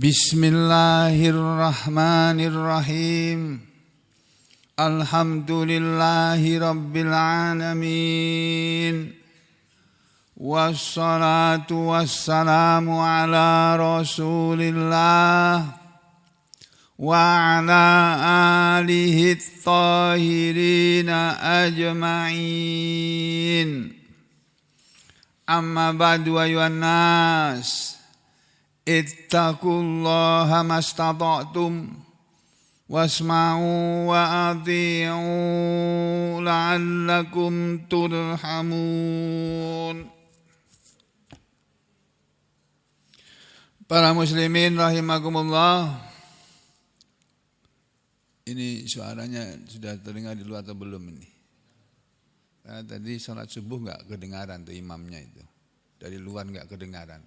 Bismillahirrahmanirrahim. Alhamdulillahi rabbil alamin. Wassalatu wassalamu ala rasulillah wa ala alihi at-tahirina ajma'in. Amma ba'du ayyuhan nas, ittaqullaha mastata'tum wasma'u wa athi'u la'allakum turhamun. Para muslimin rahimakumullah. Ini suaranya sudah terdengar di luar atau belum ini? Karena tadi salat subuh enggak kedengaran tuh imamnya itu. Dari luar enggak kedengaran.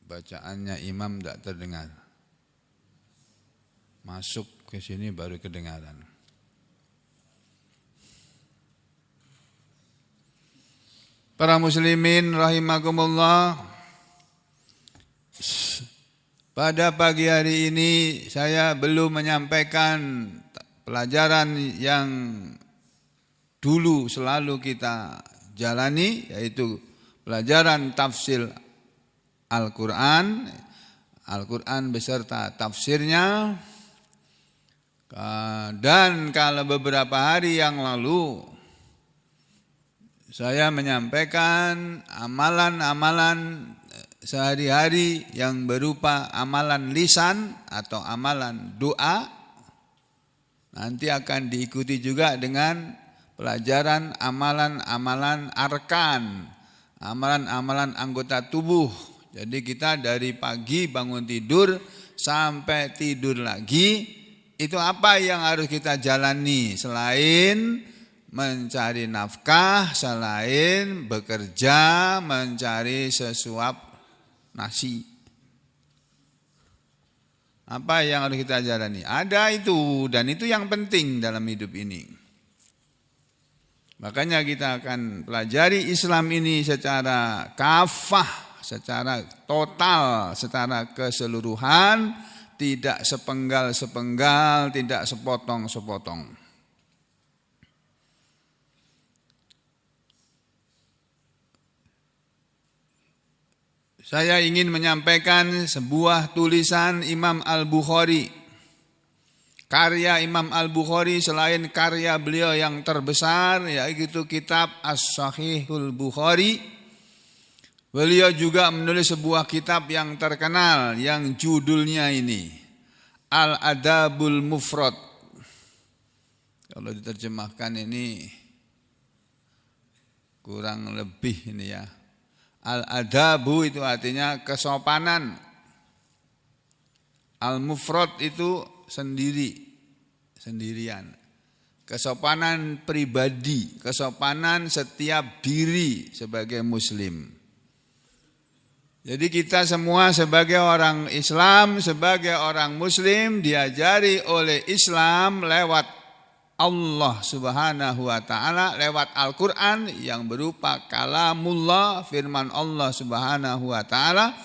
Bacaannya imam tidak terdengar. Masuk ke sini baru kedengaran. Para muslimin rahimakumullah. Pada pagi hari ini saya belum menyampaikan pelajaran yang dulu selalu kita jalani, yaitu pelajaran tafsir Al-Quran, Al-Quran beserta tafsirnya. Dan kalau beberapa hari yang lalu saya menyampaikan amalan-amalan sehari-hari yang berupa amalan lisan atau amalan doa. Nanti akan diikuti juga dengan pelajaran amalan-amalan arkan, amalan-amalan anggota tubuh. Jadi kita dari pagi bangun tidur sampai tidur lagi, itu apa yang harus kita jalani selain mencari nafkah, selain bekerja mencari sesuap nasi. Apa yang harus kita jalani? Ada itu, dan itu yang penting dalam hidup ini. Makanya kita akan pelajari Islam ini secara kafah, secara total, secara keseluruhan, tidak sepenggal-sepenggal, tidak sepotong-sepotong. Saya ingin menyampaikan sebuah tulisan Imam Al-Bukhari. Karya Imam Al-Bukhari selain karya beliau yang terbesar, yaitu kitab As-Sahihul Bukhari. Beliau juga menulis sebuah kitab yang terkenal yang judulnya ini Al-Adabul Mufrad. Kalau diterjemahkan ini kurang lebih ini ya. Al-adabu itu artinya kesopanan. Al-mufrad itu sendirian. Kesopanan pribadi, kesopanan setiap diri sebagai muslim. Jadi kita semua sebagai orang Islam, sebagai orang muslim diajari oleh Islam lewat Allah Subhanahu wa taala, lewat Al-Qur'an yang berupa kalamullah, firman Allah Subhanahu wa taala,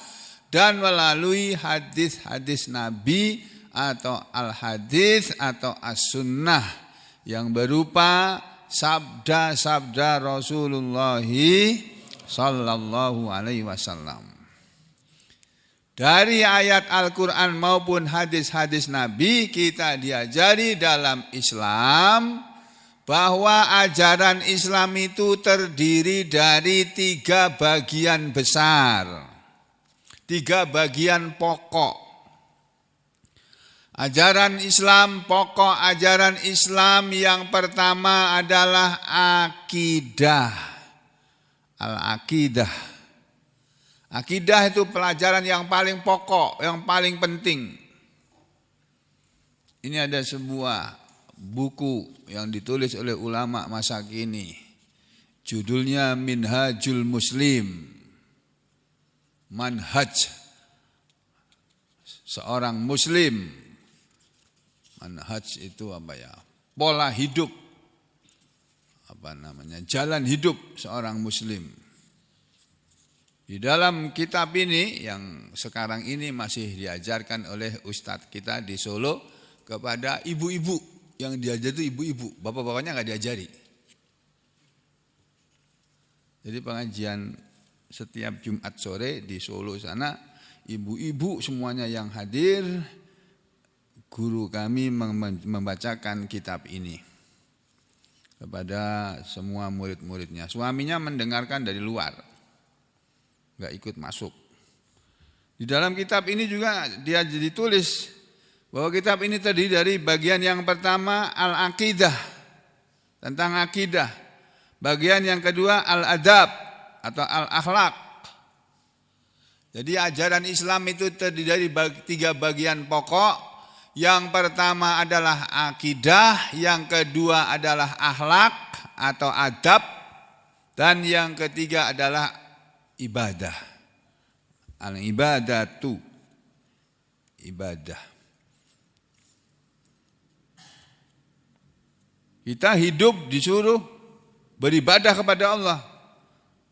dan melalui hadis-hadis Nabi atau al-hadis atau as-sunnah yang berupa sabda-sabda Rasulullah sallallahu alaihi wasallam. Dari ayat Al-Quran maupun hadis-hadis Nabi kita diajari dalam Islam bahwa ajaran Islam itu terdiri dari 3 bagian besar, 3 bagian pokok. Ajaran Islam, pokok ajaran Islam yang pertama adalah akidah, al-akidah. Akidah itu pelajaran yang paling pokok, yang paling penting. Ini ada sebuah buku yang ditulis oleh ulama masa kini. Judulnya Minhajul Muslim. Manhaj seorang muslim. Manhaj itu apa ya? Pola hidup. Jalan hidup seorang muslim. Di dalam kitab ini yang sekarang ini masih diajarkan oleh ustadz kita di Solo kepada ibu-ibu, yang diajar itu ibu-ibu, bapak-bapaknya nggak diajari. Jadi pengajian setiap Jumat sore di Solo sana, ibu-ibu semuanya yang hadir, guru kami membacakan kitab ini kepada semua murid-muridnya. Suaminya mendengarkan dari luar, nggak ikut masuk. Di dalam kitab ini juga dia ditulis bahwa kitab ini terdiri dari bagian yang pertama al-aqidah, tentang akidah. Bagian yang kedua al-adab atau al-akhlak. Jadi ajaran Islam itu terdiri dari 3 bagian pokok. Yang pertama adalah akidah, yang kedua adalah akhlak atau adab, dan yang ketiga adalah ibadah. Al-ibadatu, ibadah. Kita hidup disuruh beribadah kepada Allah.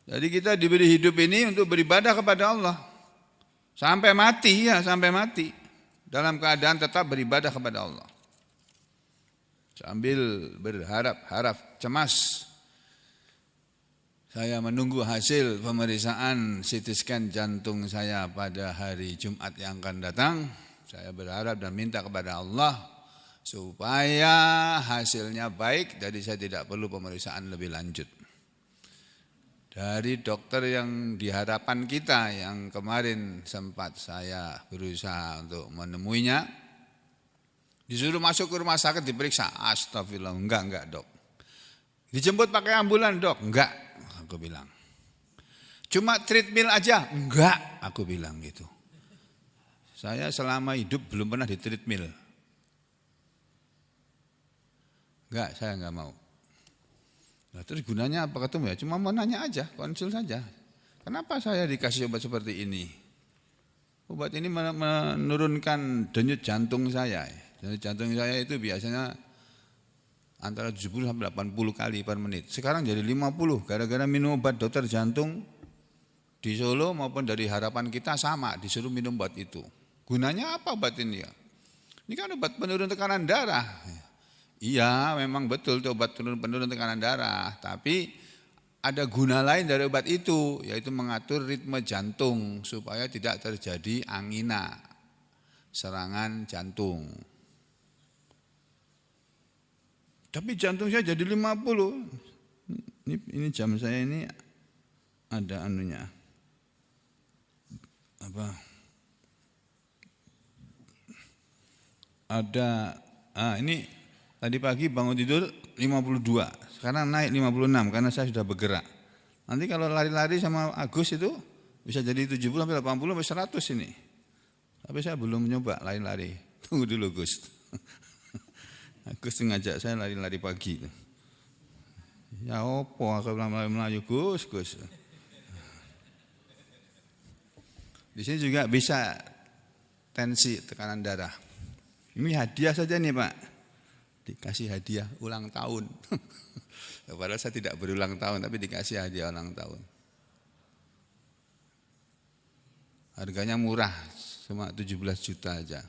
Jadi kita diberi hidup ini untuk beribadah kepada Allah. Sampai mati ya, sampai mati. Dalam keadaan tetap beribadah kepada Allah. Sambil berharap cemas. Saya menunggu hasil pemeriksaan CT scan jantung saya pada hari Jumat yang akan datang. Saya berharap dan minta kepada Allah supaya hasilnya baik, jadi saya tidak perlu pemeriksaan lebih lanjut. Dari dokter yang di harapan kita yang kemarin sempat saya berusaha untuk menemuinya, disuruh masuk ke rumah sakit diperiksa. Astagfirullah, enggak dok. Dijemput pakai ambulan dok, enggak, aku bilang. Cuma treadmill aja, enggak, aku bilang gitu. Saya selama hidup belum pernah di treadmill. Enggak, saya enggak mau. Nah, terus gunanya apa ketemu ya? Cuma mau nanya aja, konsul saja. Kenapa saya dikasih obat seperti ini? Obat ini menurunkan denyut jantung saya. Denyut jantung saya itu biasanya antara 70 sampai 80 kali per menit. Sekarang jadi 50 gara-gara minum obat dokter jantung di Solo maupun dari harapan kita sama, disuruh minum obat itu. Gunanya apa obat ini ya? Ini kan obat penurun tekanan darah. Iya, memang betul itu obat penurun tekanan darah, tapi ada guna lain dari obat itu, yaitu mengatur ritme jantung supaya tidak terjadi angina, serangan jantung. Tapi jantung saya jadi 50. Ini jam saya ini ada anunya. Apa? Ada ini tadi pagi bangun tidur 52, sekarang naik 56 karena saya sudah bergerak. Nanti kalau lari-lari sama Agus itu bisa jadi 70 sampai 80 sampai 100 ini. Tapi saya belum nyoba lari-lari. Tunggu dulu Gus. Agus ngajak saya lari-lari pagi. Ya opo aku Melayu Gus. Di sini juga bisa tensi tekanan darah. Ini hadiah saja nih Pak. Dikasih hadiah ulang tahun. Padahal saya tidak berulang tahun, tapi dikasih hadiah ulang tahun. Harganya murah, cuma 17 juta aja.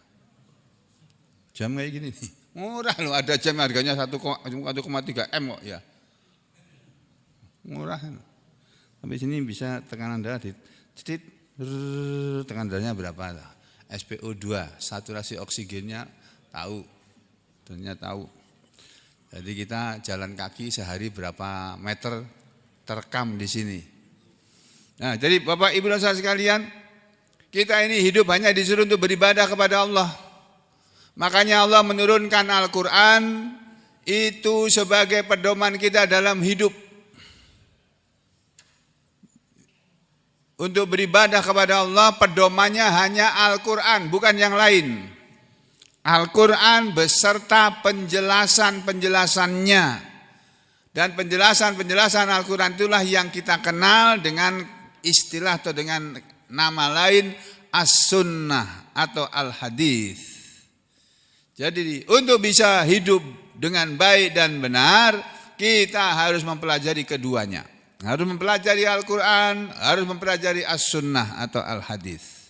Jam kayak gini nih, murah loh, ada jam harganya 1,3 M kok ya. Murah. Sampai sini bisa tekanan darah dicet, tekanan darahnya berapa? SpO2, saturasi oksigennya tahu. Ternyata tahu. Jadi kita jalan kaki sehari berapa meter terekam di sini. Nah, jadi Bapak Ibu dan saudara sekalian, kita ini hidup hanya disuruh untuk beribadah kepada Allah. Makanya Allah menurunkan Al-Quran itu sebagai pedoman kita dalam hidup. Untuk beribadah kepada Allah pedomannya hanya Al-Quran, bukan yang lain. Al-Quran beserta penjelasan-penjelasannya. Dan penjelasan-penjelasan Al-Quran itulah yang kita kenal dengan istilah atau dengan nama lain As-Sunnah atau Al-Hadis. Jadi untuk bisa hidup dengan baik dan benar, kita harus mempelajari keduanya. Harus mempelajari Al-Quran, harus mempelajari As-Sunnah atau Al-Hadis.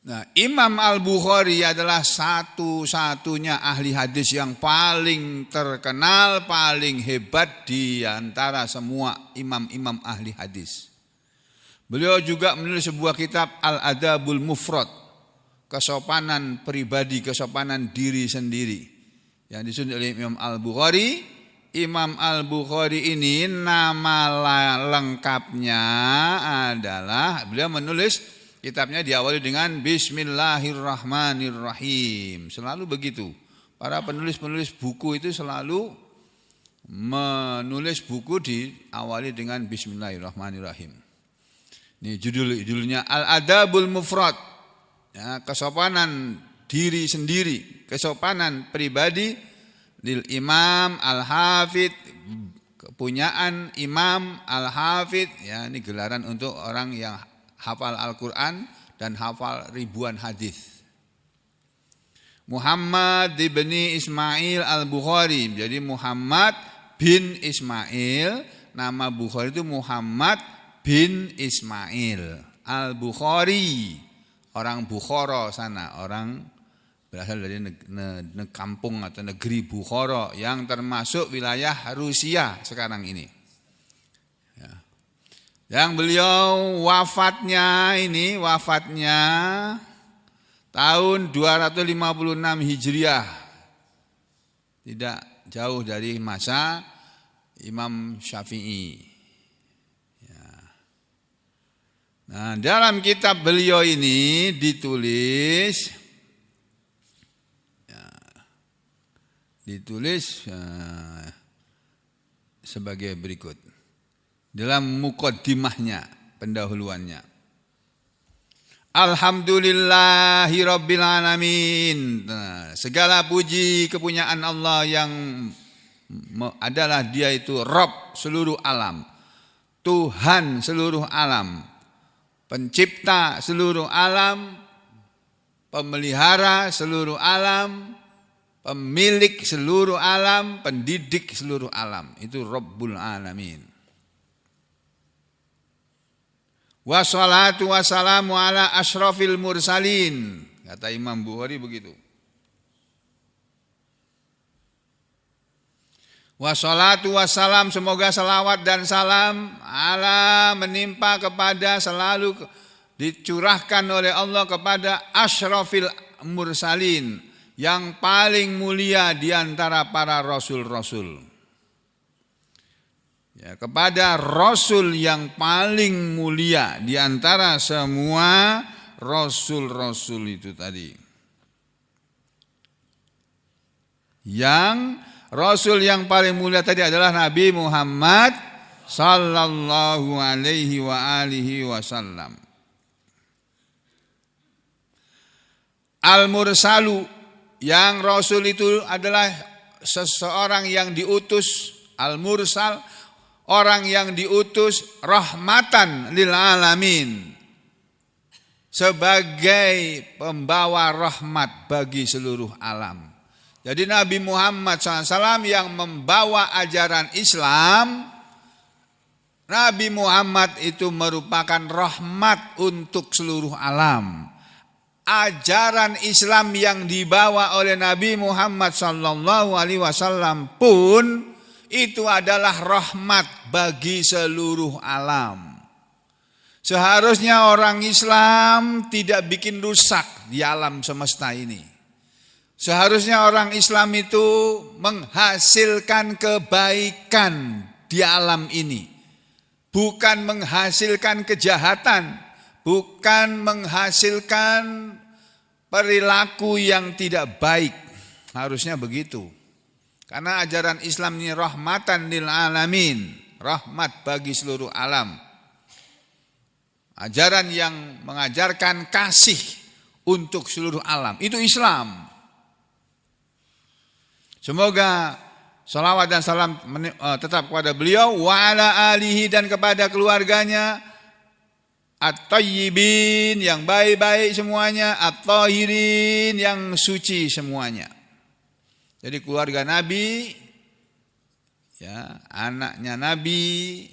Nah, Imam Al-Bukhari adalah satu-satunya ahli hadis yang paling terkenal, paling hebat di antara semua imam-imam ahli hadis. Beliau juga menulis sebuah kitab Al-Adabul Mufrad, kesopanan pribadi, kesopanan diri sendiri, yang disusun oleh Imam Al-Bukhari. Imam Al-Bukhari ini nama lengkapnya adalah, beliau menulis kitabnya diawali dengan Bismillahirrahmanirrahim. Selalu begitu. Para penulis-penulis buku itu selalu menulis buku diawali dengan Bismillahirrahmanirrahim. Ini judulnya Al-Adabul Mufrad. Ya, kesopanan diri sendiri, kesopanan pribadi lil Imam Al-Hafidh, kepunyaan Imam Al-Hafidh. Ya, ini gelaran untuk orang yang hafal Al-Quran dan hafal ribuan hadis. Muhammad bin Ismail Al-Bukhari. Jadi Muhammad bin Ismail, nama Bukhari itu Muhammad bin Ismail Al-Bukhari. Orang Bukhara sana, orang berasal dari kampung atau negeri Bukhara yang termasuk wilayah Rusia sekarang ini. Yang beliau wafatnya tahun 256 Hijriah. Tidak jauh dari masa Imam Syafi'i. Ya. Nah, dalam kitab beliau ini ditulis sebagai berikut. Dalam muqaddimahnya, pendahuluannya. Alhamdulillahi Rabbil Alamin. Nah, segala puji kepunyaan Allah yang adalah Dia itu Rabb seluruh alam, Tuhan seluruh alam, pencipta seluruh alam, pemelihara seluruh alam, pemilik seluruh alam, pendidik seluruh alam. Itu Rabbul Alamin. Wassalatu wassalamu ala asyrafil mursalin. Kata Imam Bukhari begitu. Wassalatu wassalam, semoga salawat dan salam ala menimpa kepada, selalu dicurahkan oleh Allah kepada asyrafil mursalin, yang paling mulia di antara para rasul-rasul. Ya, kepada Rasul yang paling mulia di antara semua Rasul-Rasul itu tadi. Yang Rasul yang paling mulia tadi adalah Nabi Muhammad sallallahu alaihi wa alihi wasallam. Al-Mursalu, yang Rasul itu adalah seseorang yang diutus. Al-Mursal, orang yang diutus rahmatan lil alamin, sebagai pembawa rahmat bagi seluruh alam. Jadi Nabi Muhammad SAW yang membawa ajaran Islam, Nabi Muhammad itu merupakan rahmat untuk seluruh alam. Ajaran Islam yang dibawa oleh Nabi Muhammad SAW pun itu adalah rahmat bagi seluruh alam. Seharusnya orang Islam tidak bikin rusak di alam semesta ini. Seharusnya orang Islam itu menghasilkan kebaikan di alam ini. Bukan menghasilkan kejahatan, bukan menghasilkan perilaku yang tidak baik. Harusnya begitu. Karena ajaran Islam ini rahmatan lil alamin, rahmat bagi seluruh alam. Ajaran yang mengajarkan kasih untuk seluruh alam, itu Islam. Semoga salawat dan salam tetap kepada beliau, wa ala alihi, dan kepada keluarganya, at-tayyibin, yang baik-baik semuanya, at-tahirin, yang suci semuanya. Jadi keluarga Nabi ya, anaknya Nabi,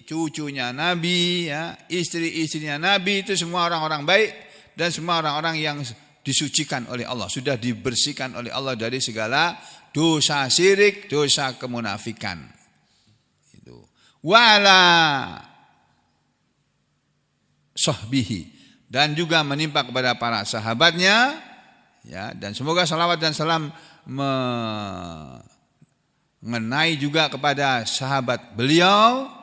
cucunya Nabi, ya, istri-istrinya Nabi, itu semua orang-orang baik dan semua orang-orang yang disucikan oleh Allah, sudah dibersihkan oleh Allah dari segala dosa syirik, dosa kemunafikan. Itu. Wala sahbihi, dan juga menimpa kepada para sahabatnya, ya, dan semoga salawat dan salam mengenai juga kepada sahabat beliau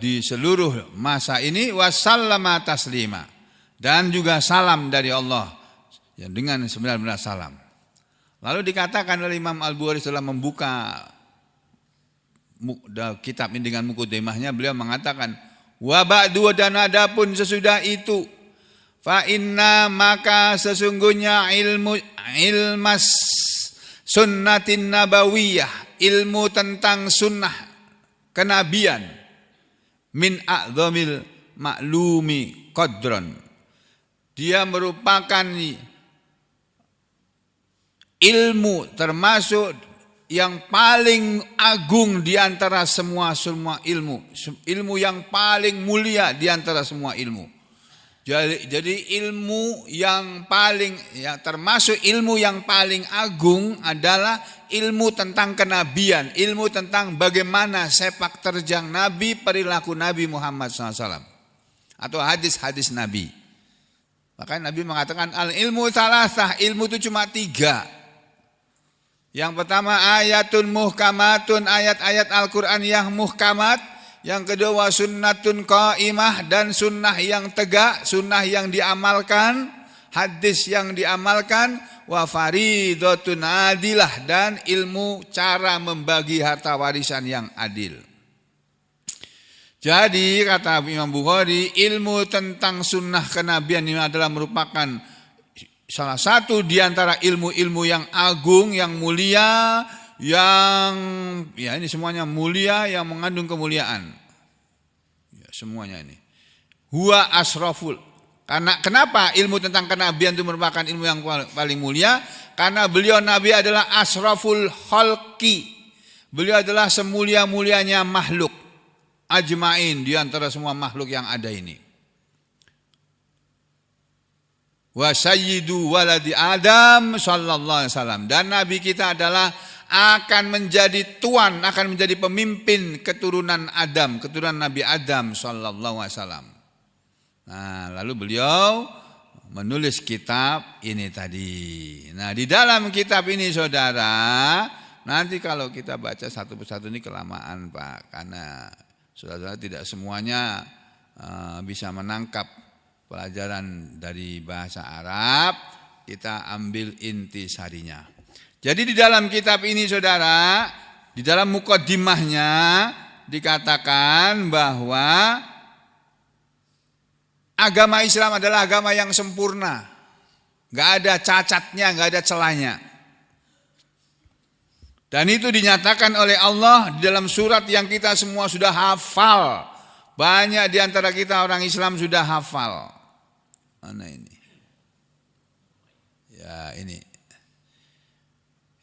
di seluruh masa ini, wasallama taslima, dan juga salam dari Allah, ya, dengan sebenar-benar salam. Lalu dikatakan oleh Imam Al-Bukhari setelah membuka kitab ini dengan mukadimahnya, beliau mengatakan, wa ba'du, dan adapun sesudah itu, fa inna, maka sesungguhnya ilmas sunnatin nabawiyah, ilmu tentang sunnah kenabian, min a'zamil maklumi qadran, dia merupakan ilmu termasuk yang paling agung di antara semua ilmu yang paling mulia di antara semua ilmu. Jadi ilmu yang paling, ya, termasuk ilmu yang paling agung adalah ilmu tentang kenabian, ilmu tentang bagaimana sepak terjang Nabi, perilaku Nabi Muhammad SAW, atau hadis-hadis Nabi. Makanya Nabi mengatakan al ilmu salasah, ilmu itu cuma 3. Yang pertama ayatun muhkamatun, ayat-ayat Al-Quran yang muhkamat. Yang kedua sunnatun qaimah, dan sunnah yang tegak, sunnah yang diamalkan, hadis yang diamalkan. Wa faridatun adilah, dan ilmu cara membagi harta warisan yang adil. Jadi kata Imam Bukhari, ilmu tentang sunnah kenabian ini adalah merupakan salah satu di antara ilmu-ilmu yang agung, yang mulia, yang, ya, ini semuanya mulia, yang mengandung kemuliaan. Ya, semuanya ini. Huwa asraful. Kenapa ilmu tentang kenabian itu merupakan ilmu yang paling mulia? Karena beliau Nabi adalah asraful khalqi. Beliau adalah semulia-mulianya makhluk ajmain, di antara semua makhluk yang ada ini. Wa sayyidu waladi Adam sallallahu alaihi wasallam, dan Nabi kita adalah akan menjadi tuan, akan menjadi pemimpin keturunan Adam, keturunan Nabi Adam sallallahu alaihi wasallam. Nah, lalu beliau menulis kitab ini tadi. Nah, di dalam kitab ini saudara, nanti kalau kita baca satu persatu ini kelamaan Pak, karena saudara tidak semuanya bisa menangkap pelajaran dari bahasa Arab. Kita ambil intisarinya. Jadi di dalam kitab ini saudara, di dalam mukaddimahnya dikatakan bahwa agama Islam adalah agama yang sempurna, gak ada cacatnya, gak ada celahnya. Dan itu dinyatakan oleh Allah di dalam surat yang kita semua sudah hafal. Banyak di antara kita orang Islam sudah hafal. Mana ini? Ya, ini.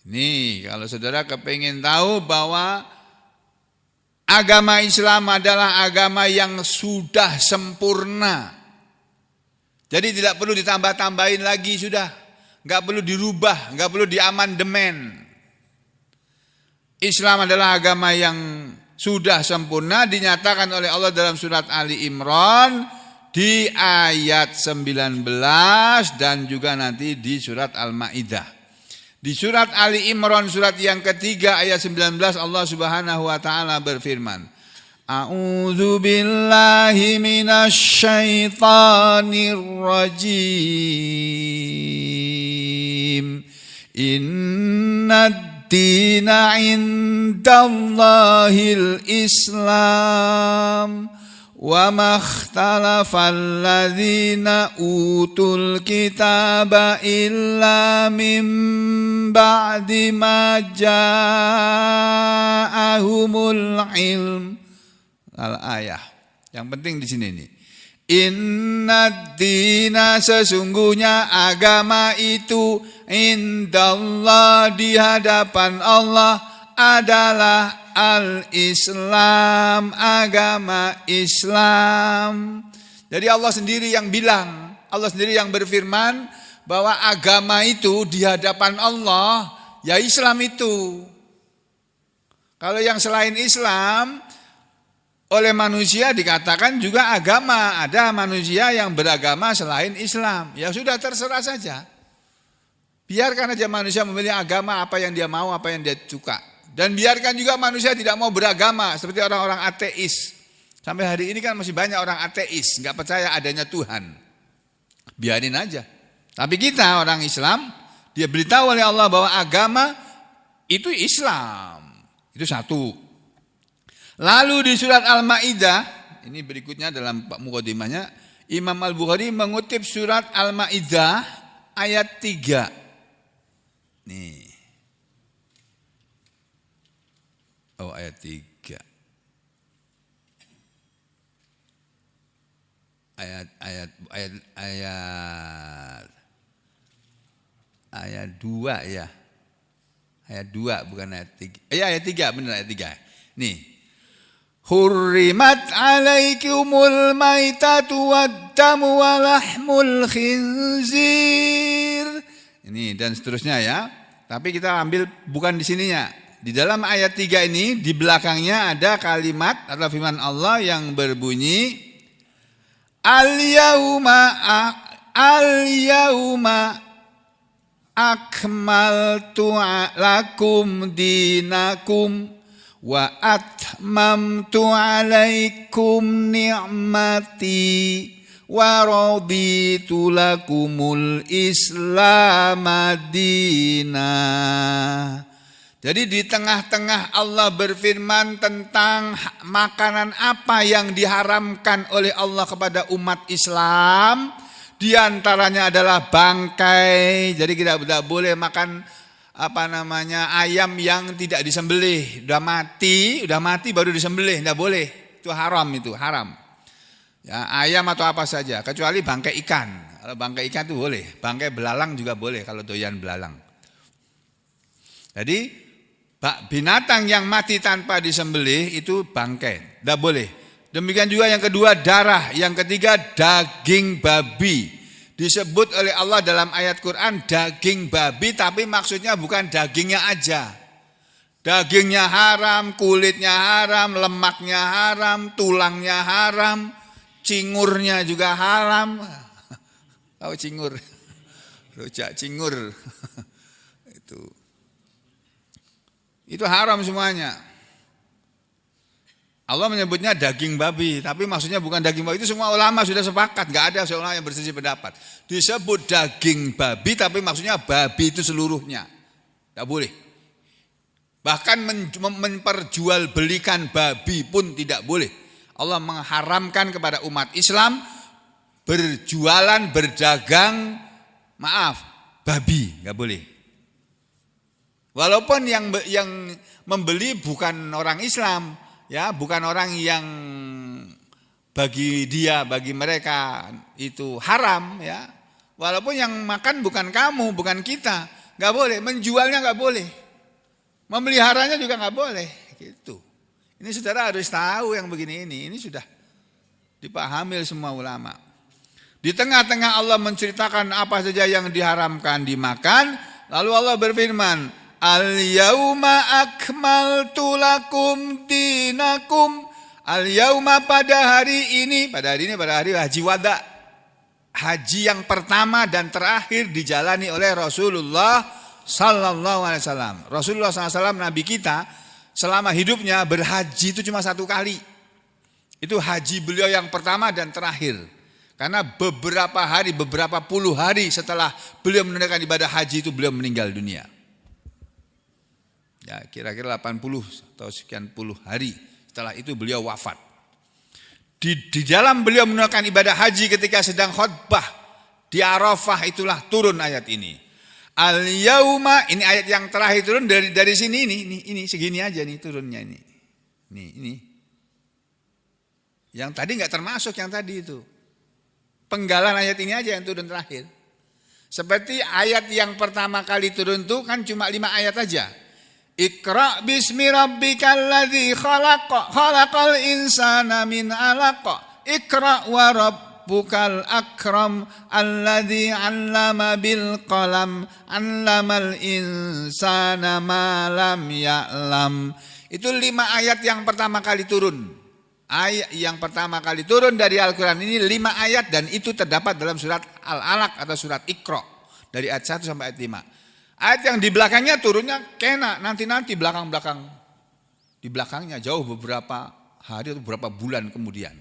Ini kalau saudara kepingin tahu bahwa agama Islam adalah agama yang sudah sempurna. Jadi tidak perlu ditambah-tambahin lagi, sudah. Enggak perlu dirubah, enggak perlu diamandemen. Islam adalah agama yang sudah sempurna, dinyatakan oleh Allah dalam surat Ali Imran di ayat 19 dan juga nanti di surat Al-Maidah. Di surat Ali Imran surat yang ketiga ayat 19 Allah Subhanahu wa taala berfirman, A'udzu billahi minasy syaithanir rajim. Innad dina 'indallahil Islam. Wa makhtalafal ladzina utul kitaba illa min ba'di ma ja'ahumul ilm. Al-ayah. Yang penting di sini nih. Innad dina, sesungguhnya agama itu indallah, di hadapan Allah, adalah al-Islam, agama Islam. Jadi Allah sendiri yang bilang, Allah sendiri yang berfirman bahwa agama itu di hadapan Allah, ya Islam itu. Kalau yang selain Islam, oleh manusia dikatakan juga agama. Ada manusia yang beragama selain Islam. Ya sudah, terserah saja. Biarkan aja manusia memilih agama apa yang dia mau, apa yang dia suka. Dan biarkan juga manusia tidak mau beragama seperti orang-orang ateis. Sampai hari ini kan masih banyak orang ateis, nggak percaya adanya Tuhan. Biarin aja. Tapi kita orang Islam, dia beritahu oleh Allah bahwa agama itu Islam. Itu satu. Lalu di surat Al-Maidah, ini berikutnya dalam mukadimahnya, Imam Al-Bukhari mengutip surat Al-Maidah ayat 3. Nih. Oh, ayat 3. Ayat 2 ya. Ayat 2 bukan ayat 3. Ayat 3, benar ayat 3. Nih. Hurrimat alaikumul maitatu waddamu wa lahmul khinzir. Ini dan seterusnya ya. Tapi kita ambil bukan di sininya. Di dalam ayat 3 ini di belakangnya ada kalimat atau firman Allah yang berbunyi Al-yauma akmaltu lakum dinakum wa atmamtu alaikum ni'mati wa raditu lakumul Islam madina. Jadi di tengah-tengah Allah berfirman tentang makanan apa yang diharamkan oleh Allah kepada umat Islam. Di antaranya adalah bangkai. Jadi kita tidak boleh makan ayam yang tidak disembelih. Udah mati baru disembelih, tidak boleh. Itu haram, Ya, ayam atau apa saja, kecuali bangkai ikan. Kalau bangkai ikan itu boleh. Bangkai belalang juga boleh kalau doyan belalang. Jadi binatang yang mati tanpa disembelih itu bangkai, tidak boleh. Demikian juga yang kedua darah, yang ketiga daging babi. Disebut oleh Allah dalam ayat Quran daging babi, tapi maksudnya bukan dagingnya aja. Dagingnya haram, kulitnya haram, lemaknya haram, tulangnya haram, cingurnya juga haram. Tahu cingur? Rujak cingur. Itu haram semuanya. Allah menyebutnya daging babi, tapi maksudnya bukan daging babi. Itu semua ulama sudah sepakat, nggak ada seorang yang berselisih pendapat. Disebut daging babi, tapi maksudnya babi itu seluruhnya. Nggak boleh. Bahkan memperjualbelikan babi pun tidak boleh. Allah mengharamkan kepada umat Islam berjualan, berdagang, babi, nggak boleh. Walaupun yang membeli bukan orang Islam, ya, bukan orang yang bagi mereka itu haram, ya. Walaupun yang makan bukan kamu, bukan kita, nggak boleh. Menjualnya nggak boleh, memeliharanya juga nggak boleh, gitu. Ini saudara harus tahu yang begini ini sudah dipahami semua ulama. Di tengah-tengah Allah menceritakan apa saja yang diharamkan dimakan, lalu Allah berfirman, Al-yauma akmaltu lakum dinakum. Al-yauma pada hari ini pada hari haji wada. Haji yang pertama dan terakhir dijalani oleh Rasulullah sallallahu alaihi wasallam. Rasulullah SAW Nabi kita selama hidupnya berhaji itu cuma 1 kali. Itu haji beliau yang pertama dan terakhir. Karena beberapa puluh hari setelah beliau menunaikan ibadah haji itu beliau meninggal dunia. Ya, kira-kira 80 atau sekian puluh hari setelah itu beliau wafat. Di dalam beliau menunaikan ibadah haji ketika sedang khutbah di Arafah itulah turun ayat ini. Al-yauma, ini ayat yang terakhir turun dari sini ini segini aja nih turunnya ini. Ini. Yang tadi enggak termasuk yang tadi itu. Penggalan ayat ini aja yang turun terakhir. Seperti ayat yang pertama kali turun itu kan cuma 5 ayat aja. Iqra bismi rabbikal ladzi khalaq, khalaqal insana min 'alaq. Iqra wa rabbukal akram alladzi 'allama bil qalam 'allamal insana ma lam ya'lam. Itu 5 ayat yang pertama kali turun. Ayat yang pertama kali turun dari Al-Quran ini 5 ayat dan itu terdapat dalam surat Al-Alaq atau surat Iqra dari ayat 1 sampai ayat 5. Ayat yang di belakangnya turunnya kena nanti belakang-belakang. Di belakangnya jauh beberapa hari atau beberapa bulan kemudian.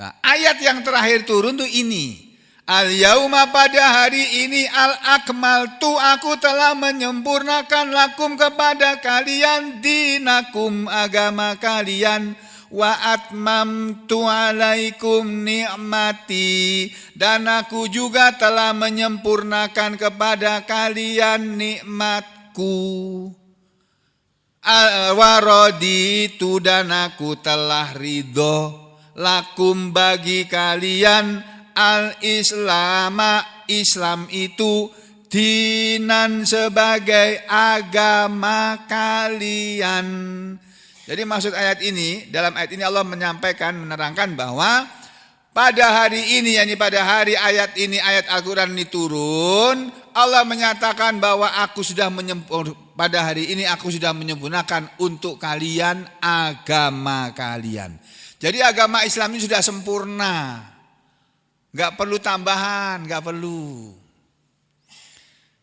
Nah, ayat yang terakhir turun tuh ini. Al-yauma pada hari ini al-akmaltu aku telah menyempurnakan lakum kepada kalian dinakum agama kalian wa atmamtu alaikum ni'mati dan aku juga telah menyempurnakan kepada kalian nikmatku waraditu dan aku telah ridho lakum bagi kalian al-islama Islam itu dinan sebagai agama kalian. Jadi maksud ayat ini, dalam ayat ini Allah menyampaikan, menerangkan bahwa pada hari ini, yakni pada hari ayat ini, ayat Al-Quran ini turun, Allah menyatakan bahwa pada hari ini aku sudah menyempurnakan untuk kalian agama kalian. Jadi agama Islam ini sudah sempurna. Gak perlu tambahan, gak perlu.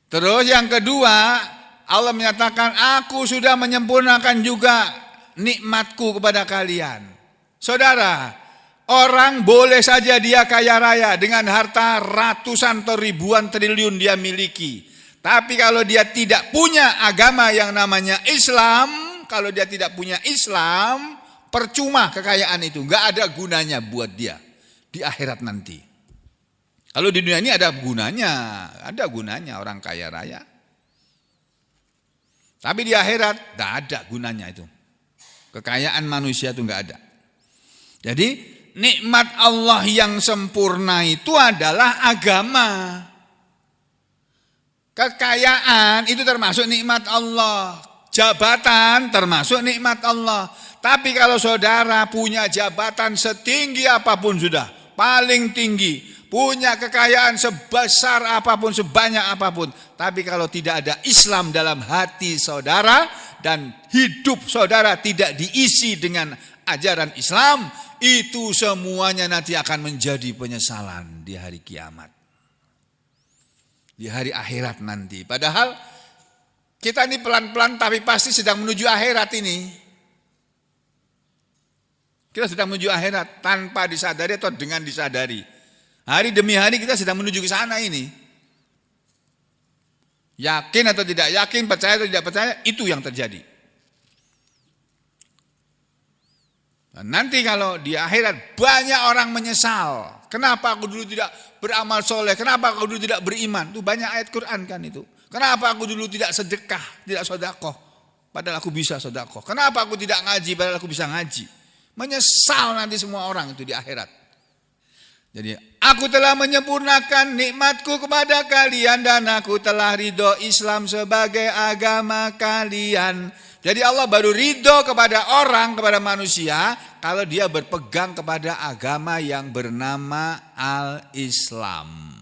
Terus yang kedua, Allah menyatakan aku sudah menyempurnakan juga nikmatku kepada kalian. Saudara, orang boleh saja dia kaya raya dengan harta ratusan atau ribuan triliun dia miliki. Tapi kalau dia tidak punya agama yang namanya Islam, kalau dia tidak punya Islam, percuma kekayaan itu, gak ada gunanya buat dia di akhirat nanti. Kalau di dunia ini ada gunanya orang kaya raya. Tapi di akhirat tidak ada gunanya itu. Kekayaan manusia itu enggak ada. Jadi nikmat Allah yang sempurna itu adalah agama. Kekayaan itu termasuk nikmat Allah. Jabatan termasuk nikmat Allah. Tapi kalau saudara punya jabatan setinggi apapun sudah, paling tinggi, punya kekayaan sebesar apapun, sebanyak apapun, tapi kalau tidak ada Islam dalam hati saudara dan hidup saudara tidak diisi dengan ajaran Islam, itu semuanya nanti akan menjadi penyesalan di hari kiamat, di hari akhirat nanti. Padahal kita ini pelan-pelan tapi pasti sedang menuju akhirat ini. Kita sedang menuju akhirat tanpa disadari atau dengan disadari. Hari demi hari kita sedang menuju ke sana ini. Yakin atau tidak yakin, percaya atau tidak percaya, itu yang terjadi. Dan nanti kalau di akhirat banyak orang menyesal. Kenapa aku dulu tidak beramal soleh? Kenapa aku dulu tidak beriman? Itu banyak ayat Quran kan itu. Kenapa aku dulu tidak sedekah, tidak sedekah? Padahal aku bisa sedekah. Kenapa aku tidak ngaji, padahal aku bisa ngaji? Menyesal nanti semua orang itu di akhirat. Jadi aku telah menyempurnakan nikmatku kepada kalian dan aku telah ridho Islam sebagai agama kalian. Jadi Allah baru ridho kepada orang, kepada manusia kalau dia berpegang kepada agama yang bernama Al-Islam.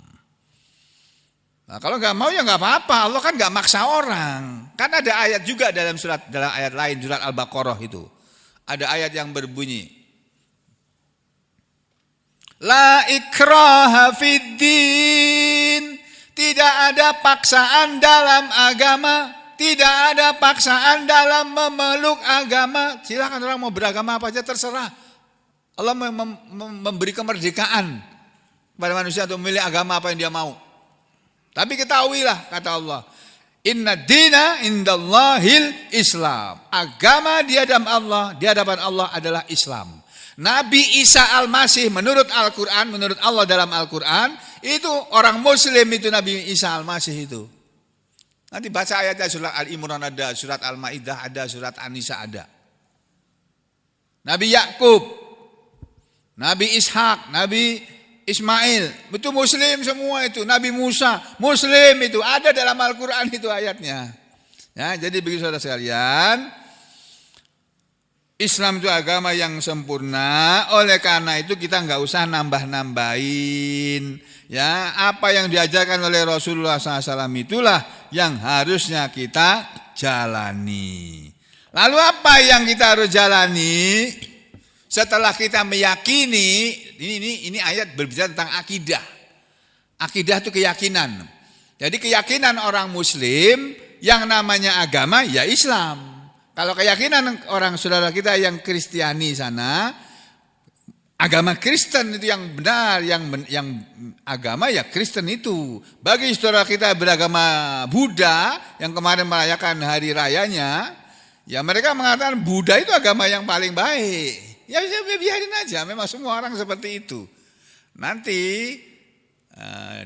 Nah, kalau nggak mau ya nggak apa-apa, Allah kan nggak maksa orang. Kan ada ayat juga dalam ayat lain, surat Al-Baqarah itu. Ada ayat yang berbunyi, La ikraha fiddin. Tidak ada paksaan dalam agama. Tidak ada paksaan dalam memeluk agama. Silakan orang mau beragama apa aja terserah. Allah memberi kemerdekaan kepada manusia untuk memilih agama apa yang dia mau. Tapi ketahuilah kata Allah, Inna dina indallahil Islam. Agama di hadapan Allah adalah Islam. Nabi Isa Al-Masih menurut Al-Quran, menurut Allah dalam Al-Quran, itu orang Muslim itu Nabi Isa Al-Masih itu. Nanti baca ayatnya, surat Al-Imran ada, surat Al-Ma'idah ada, surat An-Nisa ada. Nabi Yakub, Nabi Ishak, Nabi Ismail, itu muslim semua itu. Nabi Musa, muslim itu. Ada dalam Al-Quran itu ayatnya. Ya, jadi begitu saudara sekalian, Islam itu agama yang sempurna. Oleh karena itu kita nggak usah nambah-nambahin. Ya, apa yang diajarkan oleh Rasulullah SAW itulah yang harusnya kita jalani. Lalu apa yang kita harus jalani? Setelah kita meyakini, ini ayat berbicara tentang akidah. Akidah itu keyakinan. Jadi keyakinan orang Muslim yang namanya agama ya Islam. Kalau keyakinan orang saudara kita yang Kristiani sana, agama Kristen itu yang benar, yang agama ya Kristen itu. Bagi saudara kita beragama Buddha yang kemarin merayakan hari rayanya, ya mereka mengatakan Buddha itu agama yang paling baik. Ya biarin aja, memang semua orang seperti itu. Nanti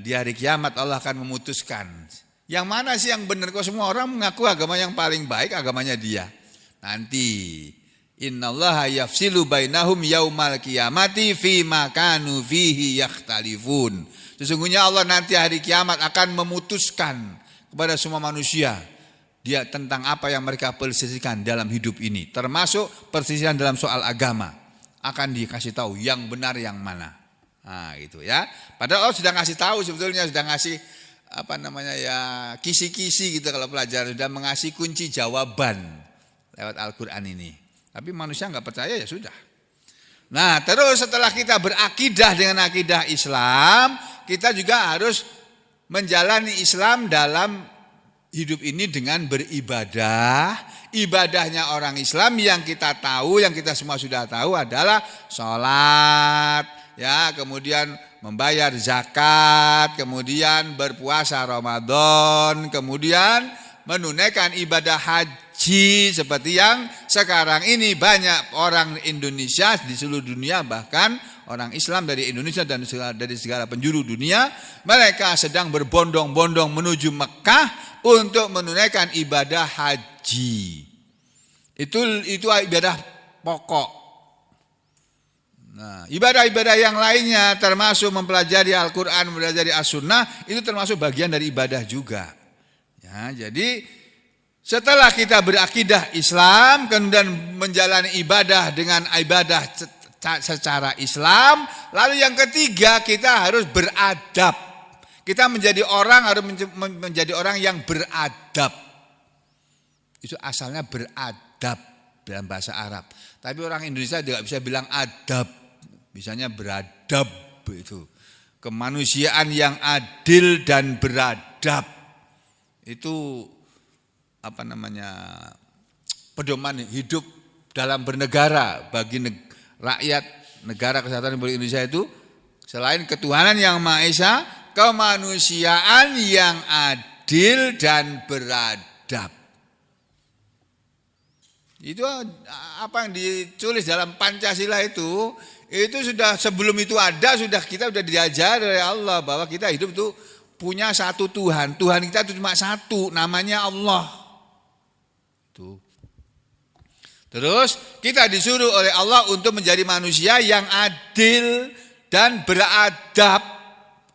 di hari kiamat Allah akan memutuskan. Yang mana sih yang benar? Kok semua orang mengaku agama yang paling baik agamanya dia. Nanti innallaha yafsilu bainahum yaumal qiyamati fima kanu fihi yakhtalifun. Sesungguhnya Allah nanti hari kiamat akan memutuskan kepada semua manusia dia tentang apa yang mereka perselisihkan dalam hidup ini, termasuk perselisihan dalam soal agama. Akan dikasih tahu yang benar yang mana. Nah, gitu ya. Padahal Allah sudah ngasih tahu sebetulnya, sudah ngasih kisi-kisi gitu kalau pelajaran, sudah mengasih kunci jawaban lewat Al-Quran ini. Tapi manusia nggak percaya ya sudah. Nah, terus setelah kita berakidah dengan akidah Islam, kita juga harus menjalani Islam dalam hidup ini dengan beribadah. Ibadahnya orang Islam yang kita tahu, yang kita semua sudah tahu adalah sholat, ya, kemudian membayar zakat, kemudian berpuasa Ramadan, kemudian menunaikan ibadah haji seperti yang sekarang ini banyak orang Indonesia di seluruh dunia, bahkan orang Islam dari Indonesia dan dari segala penjuru dunia, mereka sedang berbondong-bondong menuju Mekah untuk menunaikan ibadah haji. Itu ibadah pokok. Nah, ibadah-ibadah yang lainnya termasuk mempelajari Al-Quran, mempelajari As-Sunnah, itu termasuk bagian dari ibadah juga. Ya, jadi setelah kita berakidah Islam, kemudian menjalani ibadah dengan ibadah secara Islam, lalu yang ketiga kita harus beradab. Kita menjadi orang harus menjadi orang yang beradab. Itu asalnya beradab dalam bahasa Arab. Tapi orang Indonesia tidak bisa bilang adab, bisanya beradab itu. Kemanusiaan yang adil dan beradab. Itu pedoman hidup dalam bernegara bagi rakyat negara kesatuan Republik Indonesia itu, selain ketuhanan yang Maha Esa, kemanusiaan yang adil dan beradab. Itu apa yang ditulis dalam Pancasila itu sudah sebelum itu ada, kita sudah diajar oleh Allah bahwa kita hidup itu punya satu Tuhan. Tuhan kita itu cuma satu, namanya Allah. Tuh. Terus kita disuruh oleh Allah untuk menjadi manusia yang adil dan beradab.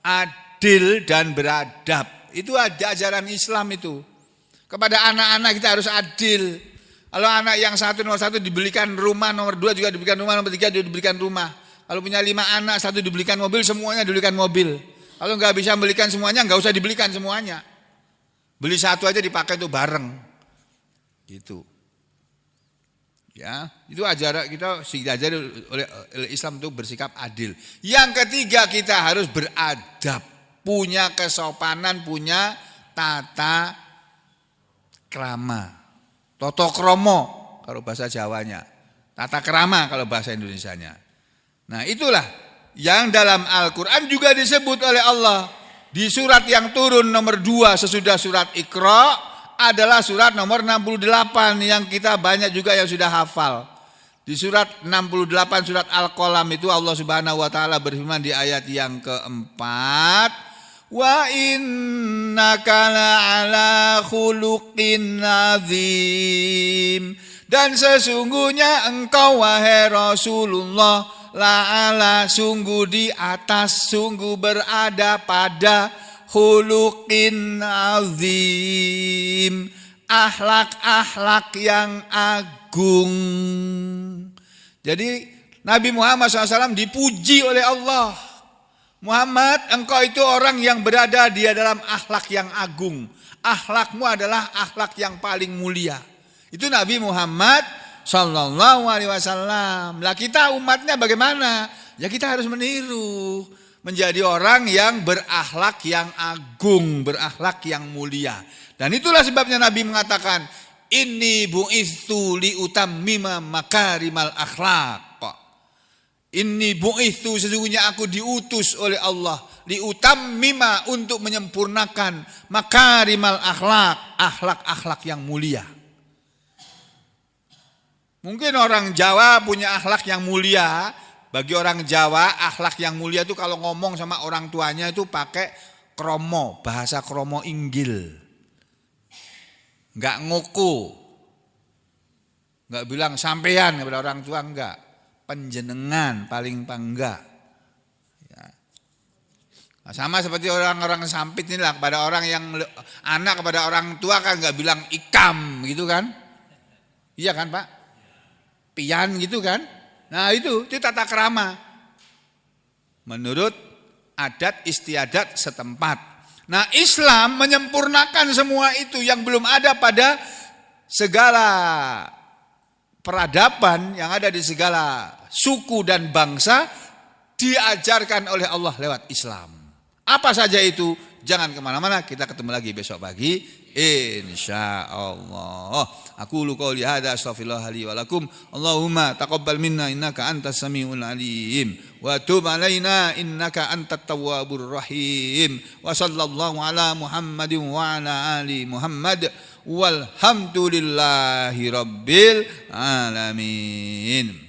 Adil dan beradab. Itu ada ajaran Islam itu. Kepada anak-anak kita harus adil. Kalau anak yang nomor satu dibelikan rumah, nomor 2 juga dibelikan rumah, nomor 3 juga dibelikan rumah. Kalau punya 5 anak, 1 dibelikan mobil, semuanya dibelikan mobil. Kalau nggak bisa belikan semuanya, nggak usah dibelikan semuanya. Beli 1 aja dipakai tuh bareng. Gitu. Ya, itu ajaran kita diajari oleh Islam untuk bersikap adil. Yang ketiga kita harus beradab, punya kesopanan, punya tata krama. Toto kromo kalau bahasa Jawanya, tata krama kalau bahasa Indonesianya. Nah, itulah yang dalam Al-Quran juga disebut oleh Allah. Di surat yang turun nomor 2 sesudah surat Iqra adalah surat nomor 68 yang kita banyak juga yang sudah hafal. Di surat 68 surat Al-Qalam itu Allah Subhanahu wa taala berfirman di ayat yang keempat, wa innaka la'ala khuluqin azim. Dan sesungguhnya engkau wahai Rasulullah la'ala sungguh di atas, sungguh berada pada khuluqin azim, akhlak-akhlak yang agung. Jadi Nabi Muhammad SAW dipuji oleh Allah. Muhammad, engkau itu orang yang berada di dalam akhlak yang agung. Akhlakmu adalah akhlak yang paling mulia. Itu Nabi Muhammad SAW. Lah kita umatnya bagaimana? Ya kita harus meniru. Menjadi orang yang berakhlak yang agung, berakhlak yang mulia. Dan itulah sebabnya Nabi mengatakan, inni bu'itsu liutammima makarimal akhlak. Inni bu'itsu, sesungguhnya aku diutus oleh Allah, liutammima, untuk menyempurnakan makarimal akhlak, akhlak-akhlak yang mulia. Mungkin orang Jawa punya akhlak yang mulia. Bagi orang Jawa akhlak yang mulia itu kalau ngomong sama orang tuanya itu pakai kromo, bahasa kromo inggil. Enggak ngoko. Enggak bilang sampean kepada orang tua, enggak. Penjenengan paling enggak. Ya. Nah, sama seperti orang-orang sampit inilah, kepada orang yang anak kepada orang tua kan enggak bilang ikam gitu kan? Iya kan Pak? Pian gitu kan? Nah itu tata krama menurut adat istiadat setempat. Nah Islam menyempurnakan semua itu yang belum ada pada segala peradaban yang ada di segala suku dan bangsa, diajarkan oleh Allah lewat Islam. Apa saja itu? Jangan kemana-mana, kita ketemu lagi besok pagi insyaallah. Aku qouli hadza astaghfirullah li wa lakum. Allahumma taqabbal minna innaka antas samiul alim wa tub alaina innaka antat tawwabur rahim. Wa sallallahu ala Muhammadin wa ala ali Muhammad walhamdulillahi rabbil alamin.